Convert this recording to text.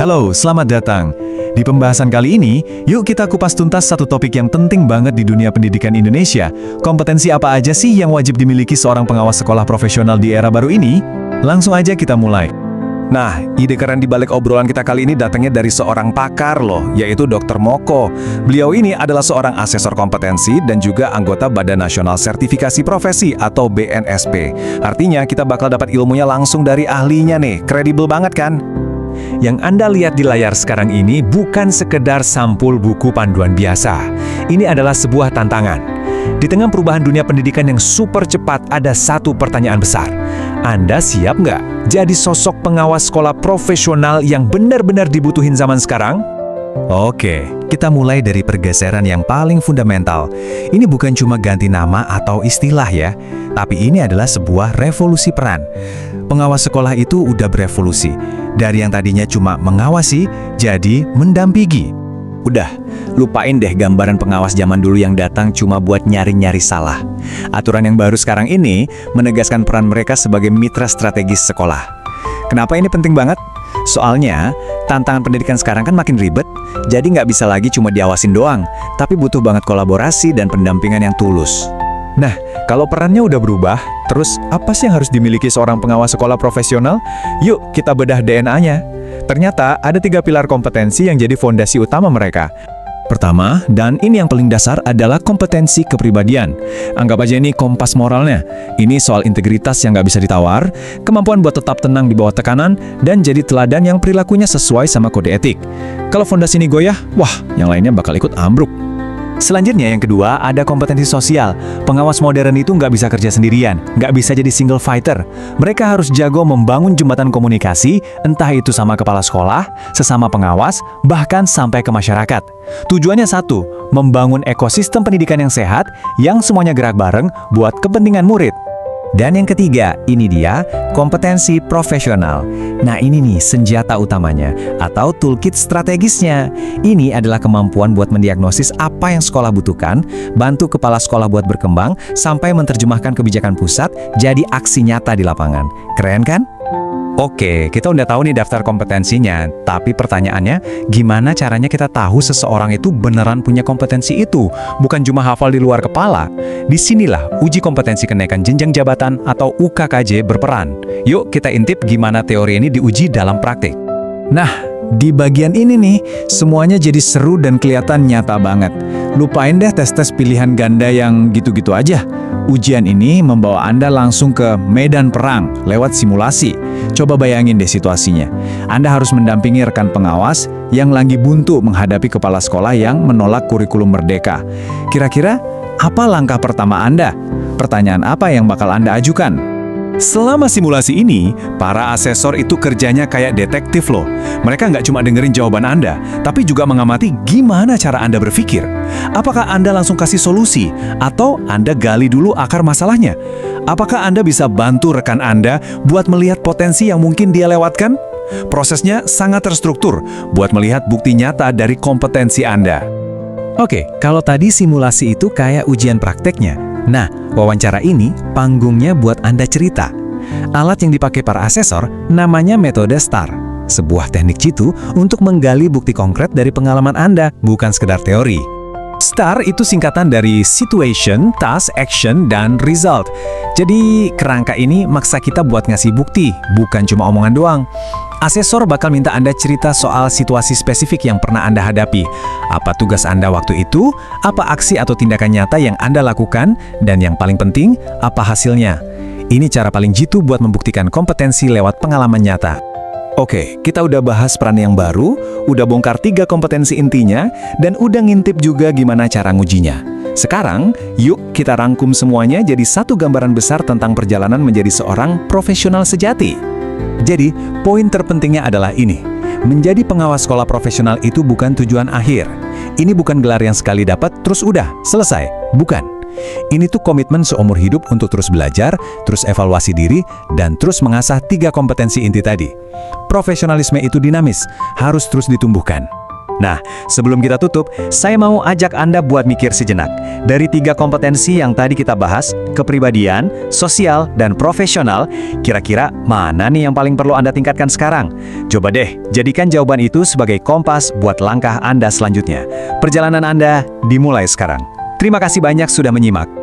Halo, selamat datang. Di pembahasan kali ini, yuk kita kupas tuntas satu topik yang penting banget di dunia pendidikan Indonesia. Kompetensi apa aja sih yang wajib dimiliki seorang pengawas sekolah profesional di era baru ini? Langsung aja kita mulai. Nah, ide keren di balik obrolan kita kali ini datangnya dari seorang pakar loh, yaitu Dr. Moko. Beliau ini adalah seorang asesor kompetensi dan juga anggota Badan Nasional Sertifikasi Profesi atau BNSP. Artinya kita bakal dapat ilmunya langsung dari ahlinya nih, kredibel banget kan? Yang Anda lihat di layar sekarang ini bukan sekedar sampul buku panduan biasa. Ini adalah sebuah tantangan. Di tengah perubahan dunia pendidikan yang super cepat, ada satu pertanyaan besar. Anda siap nggak jadi sosok pengawas sekolah profesional yang benar-benar dibutuhin zaman sekarang? Oke, kita mulai dari pergeseran yang paling fundamental. Ini bukan cuma ganti nama atau istilah ya, tapi ini adalah sebuah revolusi peran. Pengawas sekolah itu udah berevolusi. Dari yang tadinya cuma mengawasi, jadi mendampingi. Udah, lupain deh gambaran pengawas zaman dulu yang datang cuma buat nyari-nyari salah. Aturan yang baru sekarang ini menegaskan peran mereka sebagai mitra strategis sekolah. Kenapa ini penting banget? Soalnya, tantangan pendidikan sekarang kan makin ribet, jadi nggak bisa lagi cuma diawasin doang, tapi butuh banget kolaborasi dan pendampingan yang tulus. Nah, kalau perannya udah berubah, terus apa sih yang harus dimiliki seorang pengawas sekolah profesional? Yuk, kita bedah DNA-nya. Ternyata ada 3 pilar kompetensi yang jadi fondasi utama mereka. Pertama, dan ini yang paling dasar adalah kompetensi kepribadian. Anggap aja ini kompas moralnya. Ini soal integritas yang nggak bisa ditawar, kemampuan buat tetap tenang di bawah tekanan, dan jadi teladan yang perilakunya sesuai sama kode etik. Kalau fondasi ini goyah, wah, yang lainnya bakal ikut ambruk. Selanjutnya yang kedua, ada kompetensi sosial. Pengawas modern itu nggak bisa kerja sendirian, nggak bisa jadi single fighter. Mereka harus jago membangun jembatan komunikasi, entah itu sama kepala sekolah, sesama pengawas, bahkan sampai ke masyarakat. Tujuannya satu, membangun ekosistem pendidikan yang sehat, yang semuanya gerak bareng buat kepentingan murid. Dan yang ketiga, ini dia, kompetensi profesional. Nah ini nih senjata utamanya, atau toolkit strategisnya. Ini adalah kemampuan buat mendiagnosis apa yang sekolah butuhkan, bantu kepala sekolah buat berkembang, sampai menerjemahkan kebijakan pusat jadi aksi nyata di lapangan. Keren kan? Oke, kita udah tahu nih daftar kompetensinya, tapi pertanyaannya, gimana caranya kita tahu seseorang itu beneran punya kompetensi itu, bukan cuma hafal di luar kepala? Disinilah uji kompetensi kenaikan jenjang jabatan atau UKKJ berperan. Yuk kita intip gimana teori ini diuji dalam praktik. Nah, di bagian ini nih, semuanya jadi seru dan kelihatan nyata banget. Lupain deh tes-tes pilihan ganda yang gitu-gitu aja. Ujian ini membawa Anda langsung ke medan perang lewat simulasi. Coba bayangin deh situasinya. Anda harus mendampingi rekan pengawas yang lagi buntu menghadapi kepala sekolah yang menolak kurikulum merdeka. Kira-kira apa langkah pertama Anda? Pertanyaan apa yang bakal Anda ajukan? Selama simulasi ini, para asesor itu kerjanya kayak detektif loh. Mereka nggak cuma dengerin jawaban Anda, tapi juga mengamati gimana cara Anda berpikir. Apakah Anda langsung kasih solusi, atau Anda gali dulu akar masalahnya? Apakah Anda bisa bantu rekan Anda buat melihat potensi yang mungkin dia lewatkan? Prosesnya sangat terstruktur buat melihat bukti nyata dari kompetensi Anda. Oke, kalau tadi simulasi itu kayak ujian prakteknya. Nah, wawancara ini panggungnya buat Anda cerita. Alat yang dipakai para asesor namanya metode STAR, sebuah teknik jitu untuk menggali bukti konkret dari pengalaman Anda, bukan sekedar teori. STAR itu singkatan dari Situation, Task, Action, dan Result. Jadi, kerangka ini maksa kita buat ngasih bukti, bukan cuma omongan doang. Asesor bakal minta Anda cerita soal situasi spesifik yang pernah Anda hadapi. Apa tugas Anda waktu itu, apa aksi atau tindakan nyata yang Anda lakukan, dan yang paling penting, apa hasilnya. Ini cara paling jitu buat membuktikan kompetensi lewat pengalaman nyata. Oke, kita udah bahas peran yang baru, udah bongkar 3 kompetensi intinya, dan udah ngintip juga gimana cara ngujinya. Sekarang, yuk kita rangkum semuanya jadi satu gambaran besar tentang perjalanan menjadi seorang profesional sejati. Jadi, poin terpentingnya adalah ini. Menjadi pengawas sekolah profesional itu bukan tujuan akhir. Ini bukan gelar yang sekali dapat, terus udah, selesai. Bukan. Ini tuh komitmen seumur hidup untuk terus belajar, terus evaluasi diri, dan terus mengasah 3 kompetensi inti tadi. Profesionalisme itu dinamis, harus terus ditumbuhkan. Nah, sebelum kita tutup, saya mau ajak Anda buat mikir sejenak. Dari 3 kompetensi yang tadi kita bahas, kepribadian, sosial, dan profesional, kira-kira mana nih yang paling perlu Anda tingkatkan sekarang? Coba deh, jadikan jawaban itu sebagai kompas buat langkah Anda selanjutnya. Perjalanan Anda dimulai sekarang. Terima kasih banyak sudah menyimak.